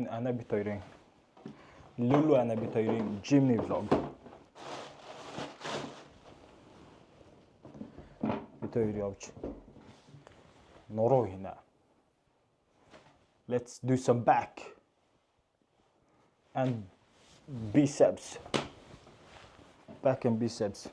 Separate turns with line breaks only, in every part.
Энэ ана бит хоёрын Lulu ана бит хоёрын Jimny vlog. Бит хоёр явж нуруу хийнэ. Let's do some back and biceps. Back and biceps.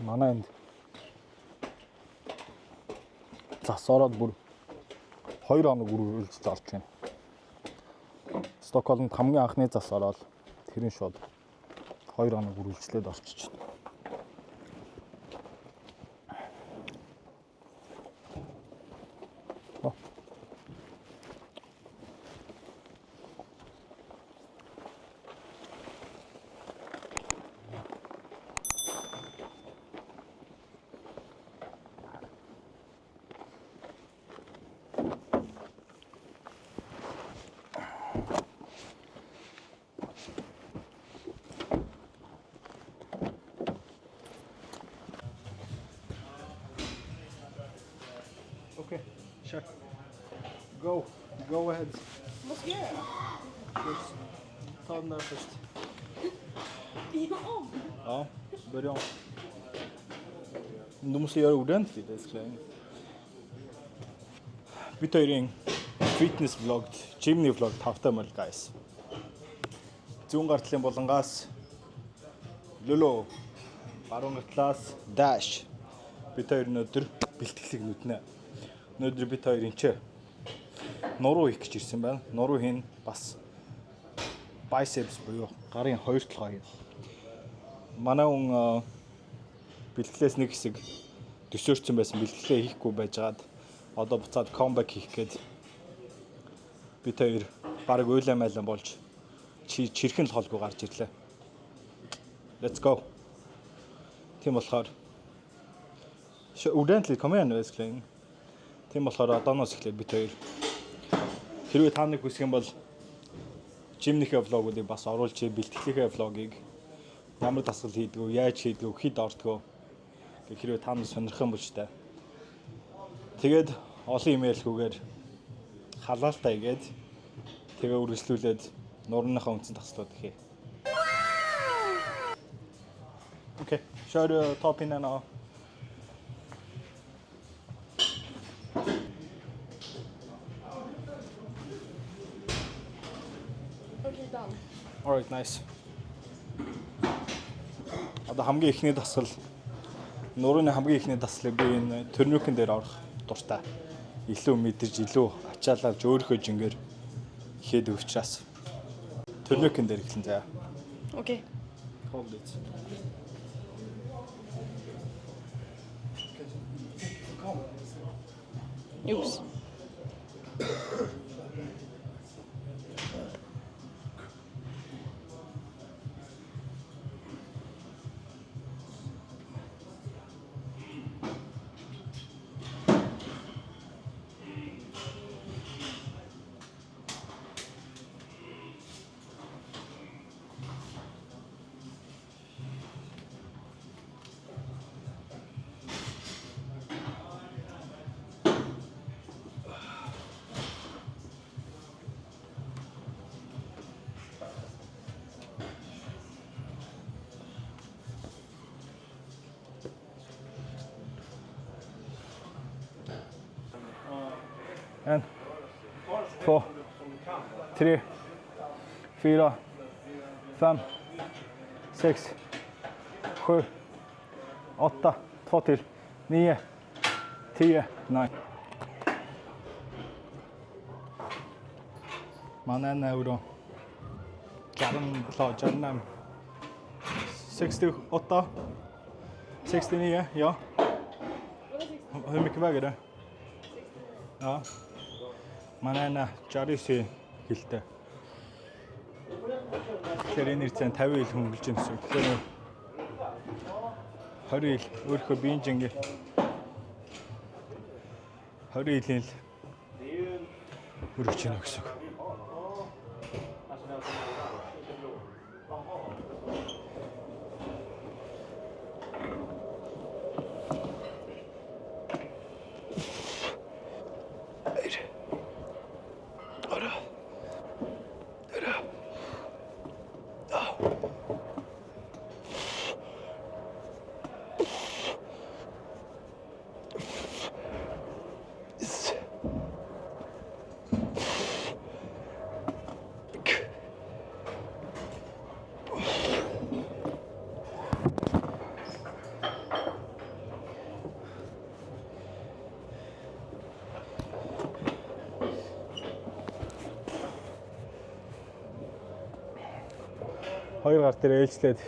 Манай энд зас ороод бүр 2 хоног үргэлж орж байна. Стокгольмд хамгийн анхны зас ороод тэрэн шууд 2 хоног үргэлжлээд орчиж байна. Okay, sure. Go ahead.
Vad ska jag göra?
Just ta den där först.
Om?
Ja, börja om. Men du måste göra ordentligt, älskling. Vi tar in fitness vlog, Jimny vlog тавтамал guys. Зүүн гартлын болонгаас Lulu, баруун гартлаас Dash. Бид хоёр өнөөдөр бэлтгэлийг нүднэ. Өнөөдөр бид хоёр энэ нуруу хийх гэж ирсэн байна. Нуруу хийн бас biceps буюу гарын хоёр толгой. Манай хүн бэлтгэлээс нэг хэсэг төсөөрсөн байсан бэлтгэлээ хийхгүй байжгаад одоо буцаад comeback хийх гээд бид хоёр баг уйлаа майлан болж чирхэн л холгүй гарч ирлээ. Let's go. Тийм болохоор ordentligt kom igen nu älskling. Тийм болохоор одооноос эхлээд бид хоёр хэрвээ та нэг хүсэх юм бол Jimny-ийн влогуудыг бас оруулж бэлтгэлийнхээ влогийг ямар дасгал хийдгүү, яаж хийдгүү, хэд ордгөө гэх хэрвээ та нар сонирх юм бол ч та. Тэгээд олон имэйлгүйгээр халаалтай гээд тэгээ үргэлжлүүлээд нурныхаа үндсэн дасгалууд хий. Okay, kör du toppen now.
Okay, done.
All right, nice. Одоо хамгийн ихний дасгал нурууны хамгийн ихний дасгалыг би энэ төрнүүхэн дээр орох дуртай. Илүү мэдэрч, илүү ачаалалж өөрийнхөө жингээр хийдэг учраас төрнүүхэн дээр эхлэн заяа.
Okej.
Hold it.
Oops. En, 2, 3, 4, 5, 6, 7, 8, 2 till, 9, 10, 9. Манай euro 67, 68, 69, ja. Hur mycket väger det? Ja. Манай 69 хилтэй. Тэгэхээр энэ ирцэн 50 ил хөнгөлж юмсан. Тэгэхээр 20 ил өөрийнхөө биеийн жингээ 20 илийн л өргөж гинэ гэсэн үг. Хоёр гар дээр ээлжлээд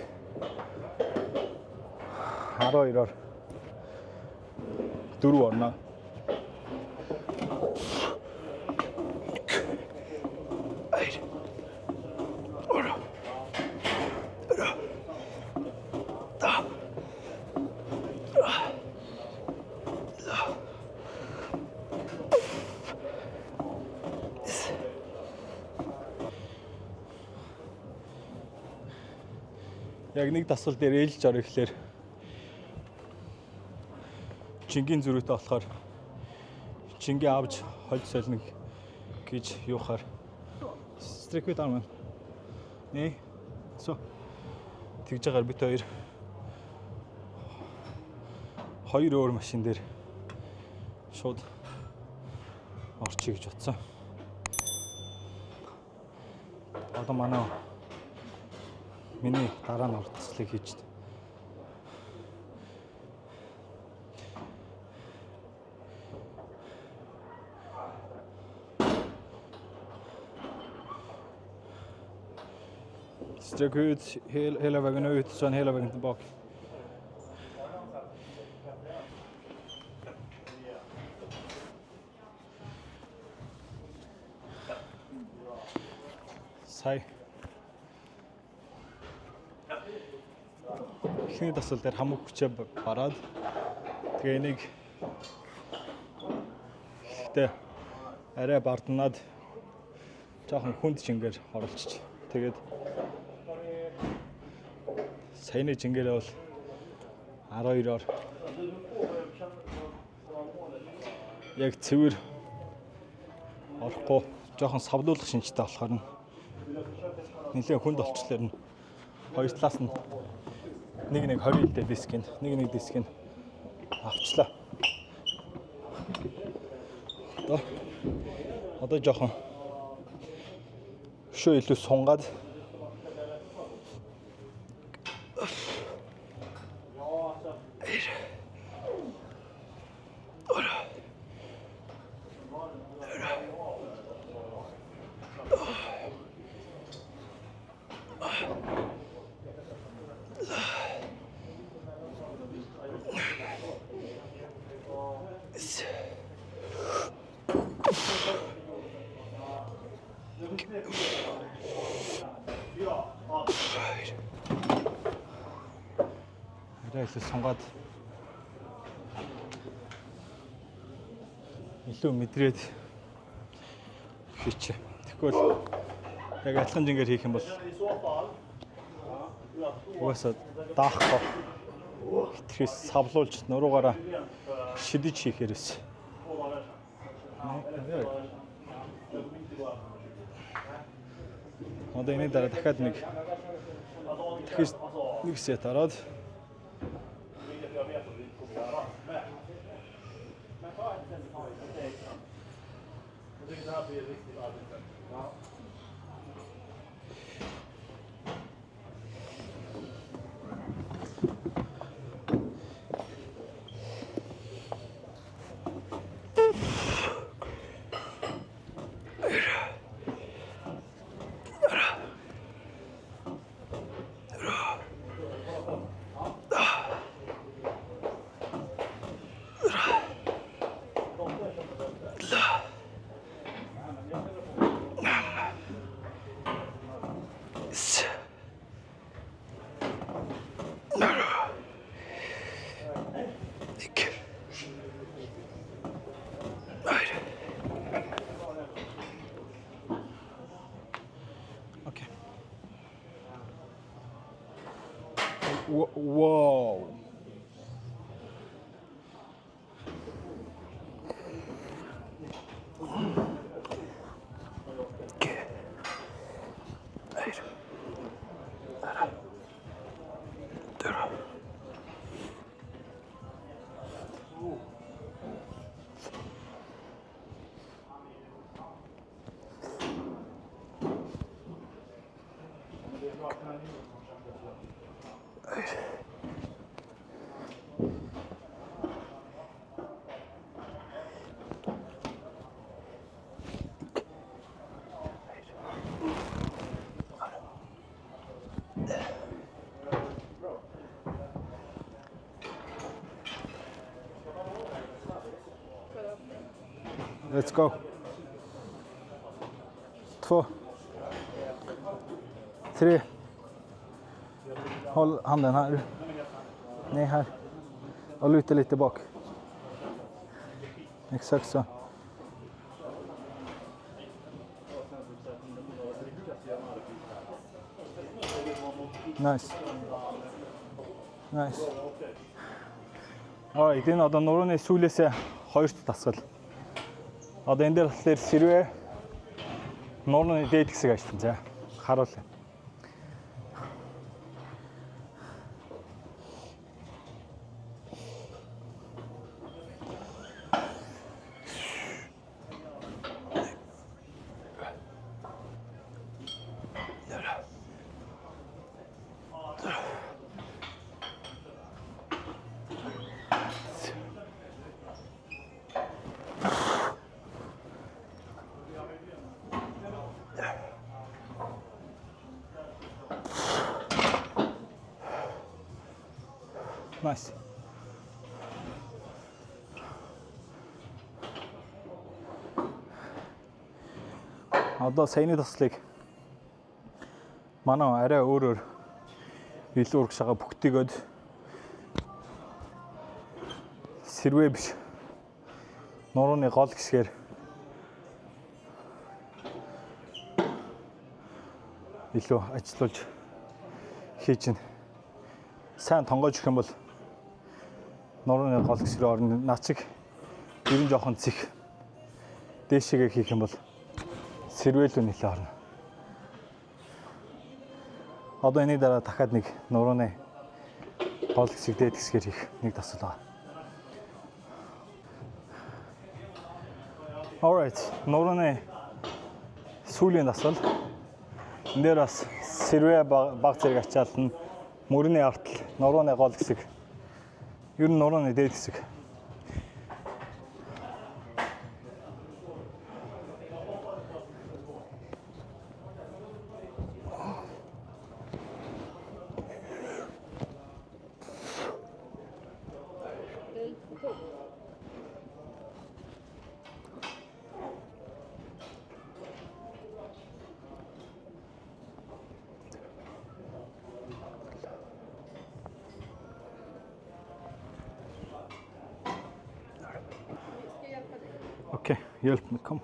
12-оор 4 орно. Яг нэг дасгал дээр ээлж ор ихлээр Чингийн зүрхтэй болохоор Чингээ авч хольж солино гэж юухаар стриквит арман. Нэ. Тэгж байгаа бит хоёр өөр машин дээр шууд орчих гэж бодсон. Одоо манай миний дараа нь орцлыг хийж байна. Stryk ut hela vägen ut, sen hela vägen tillbaka. Сая. Ихний дасгал дээр хамаг хүчээ бараад тэгээ энийг ихтэй арай барднаад жоохон хүнд чингээр оруулчих. Тэгээд саяны чингээрээ бол 12-оор яг цэвэр орохгүй жоохон савлуулах шинжтэй болохоор нэлээд хүнд олчлоор нь хоёр талаас нь нэг 20 илтэй дискийг нэг дискийг авчлаа. Одоо жоохон шөө илүү сунгаад илүү сунгаад илүү мэдрээд хийчих. Тэгвэл яг адилхан жингээр хийх юм бол угаасаа даахгүй хитрхээс савлуулж нуруугаараа шидэж хийхээрээс одоо энэ дараа дахиад нэг сет ороод Whoa. Let's go. 2. 3. Håll handen här. Nej, här. Och luta lite bak. Exakt så. Nice. Nice. Alright, энэ одоо нурууны сүүлээсээ хоёрт тасгал. Одоо энэ дээр болохоор сэрвээ нурууны дээд хэсэг ажиллана. За, харуулъя. Nice. Одоо саяны таслыг манай арай өөрөөр илүү урагшаага бүгтийгөөд сэрвээ биш нурууны гол хэсгээр илүү ажиллуулж хийж чинь сайн тонгоож өгөх юм бол нурууны гол хэсгээр орно. Нациг ер нь жоохон цих дээшээгээ хийх юм бол сэрвээлүү нэлээ орно. Одоо энэ дараа дахиад нэг нурууны гол хэсэг дээд хэсгээр хийх нэг тасал байгаа. Alright, нурууны сүүлийн тасал. Энд дээр бас сэрвээ баг зэрэг ачаална. Мөрний артал, нурууны гол хэсэг. Ер нь нурууны дээд хэсэг. Okej, hjälp mig, kom.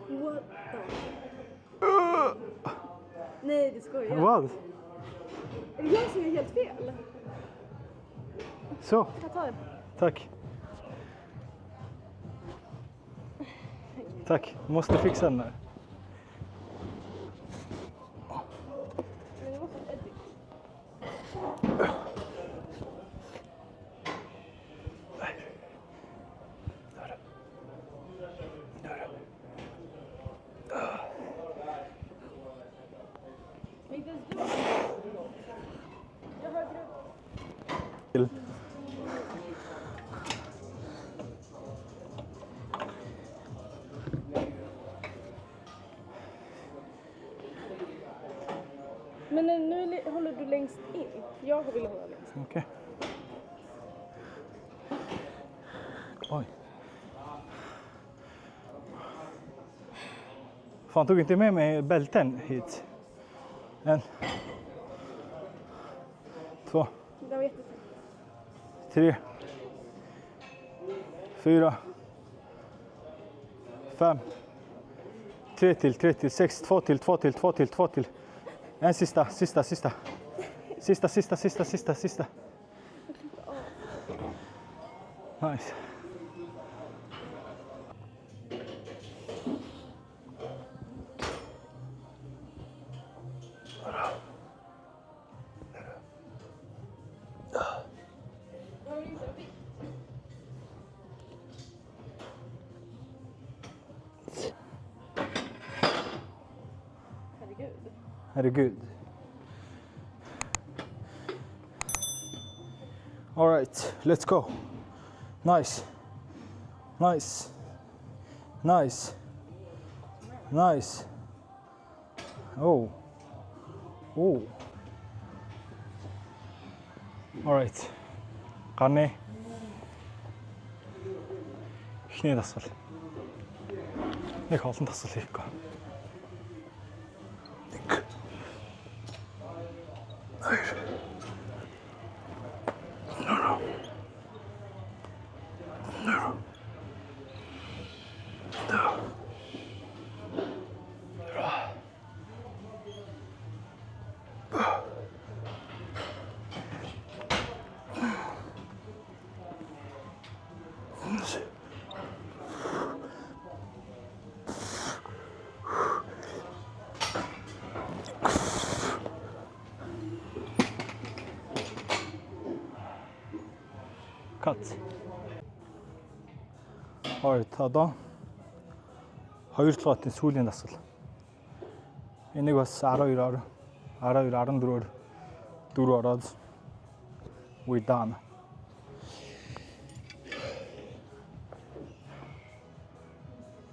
What the? Nej, det skojar.
Vad?
Är det jag som är helt fel?
Så,
Jag tar den.
tack. Tack, måste fixa den där.
Men det var så eddigt. Men inte ens du. Jag hörde det. Men nu håller du längst in. Jag vill hålla längst in.
Okej. Oj. Fan, tog inte med mig bälten hit. 1, 2,
Det var jättefint.
3, 4, 5, 3 till, 6, 2 till. En sista. Nice. Herregud. All right, let's go. Nice. Oh. All right. Гарны эхний дасгал. Нэг олон дасгал хийхгүй. Нэг. Cut. Alright, одоо 2 толгойн сүүлийн дасгал. Энийг бас 12-оор 14-оор 4 ороод we done.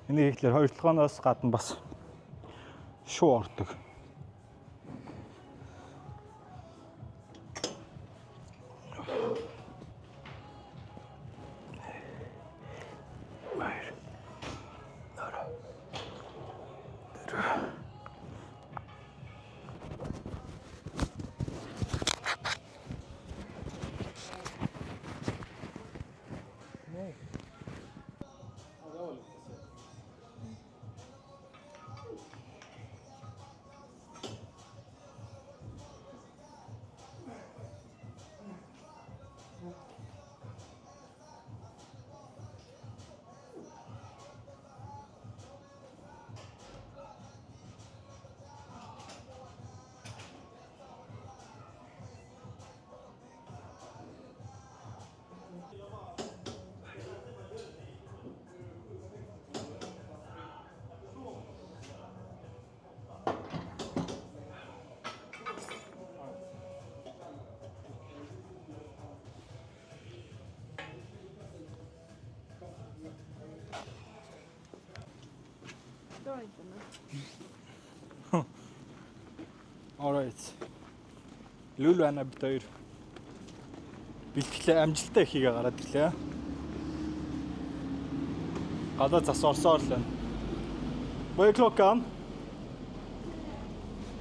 Энийг ихлээр 2 толгойноос гадна бас шуу ордог. Alright. Лүл байна бид хоёр. Бэлтгэлээ амжилттай ихийг гараад ирлээ. Гадаа зас орсоор л байна. Vad är klockan?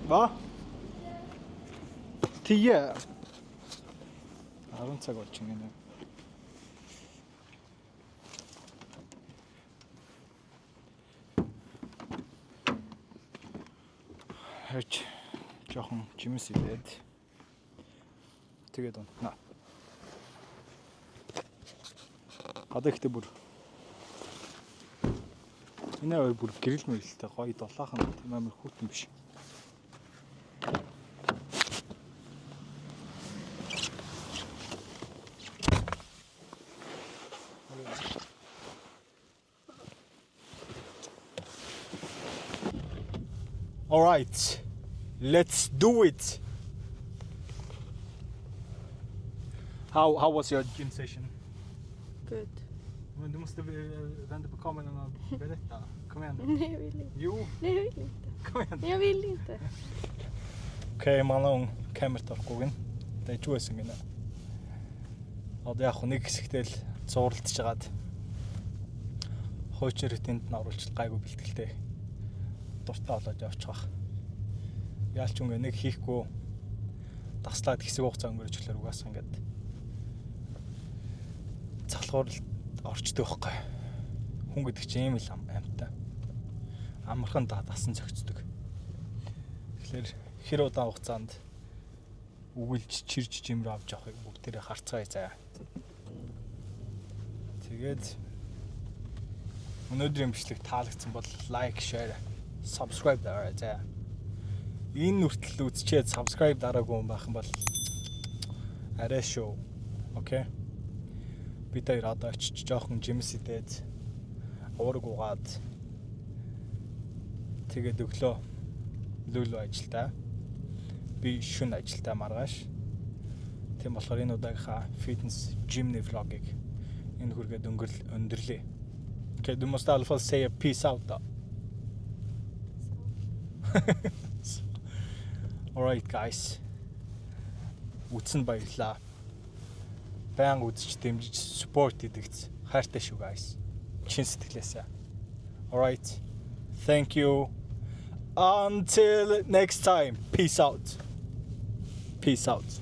Va? 10. 10 цаг болж байна. Хөөч жоохон жимс идээд тэгээд унтнаа. Гадаа ихтэй бүр энэ хоёр бүр гэрэл мэрэлтэй гоё долоохон тийм амар хүүтэн биш. All right, let's do it. How was your gym session?
Good.
Men du måste vända på kameran och berätta. Kom igen.
Nej, jag vill inte.
Jo,
Nej, jag vill inte.
kom igen.
Jag vill inte.
Okej, манаа камерт орохгүй гин. Дайж байсан гинэ. Одоо яг нэг хэсэгтэл зурлдж жагаад хуучин рутинд нь оруулж гайгүй бэлтгэлтэй дуртай болоод явчих واخ. Яалч үнэ нэг хийхгүй таслаад хэсэг хугацаа өнгөрөж өглөө угаасаа ингээд цалхуур орчдөг байхгүй. Хүн гэдэг чинь ийм л амьтаа. Амархан дасан зөгцдөг. Тэгэхээр хэр удаан хугацаанд үгэлж чирж жимрээ авч явахыг бүгдээрээ харцгаая заа. Тэгээд өнөөдрийн бичлэг таалагдсан бол лайк, share, subscribe дараарай заа. Энэ нүртэл үзчихэд subscribe дараагүй хүн байх юм бол арай шүү. Окей. Бид хоёр одоо очиж жоохон жимс идээд уураг угаад тэгээд өглөө лүлүү ажилдаа би шөнө ажилдаа маргааш. Тийм болохоор энэ удаагийнхаа fitness gym-ний vlog-ыг энэ хүргээд өндөрлөө. Okay, du måste i alla fall säga peace out då. All right guys. Утсан баярлаа. байнга үзэж дэмжиж support хийдэгц. Хайртай шүү guys. Чин сэтгэлээсээ. Alright. Thank you. Until next time. Peace out. Peace out.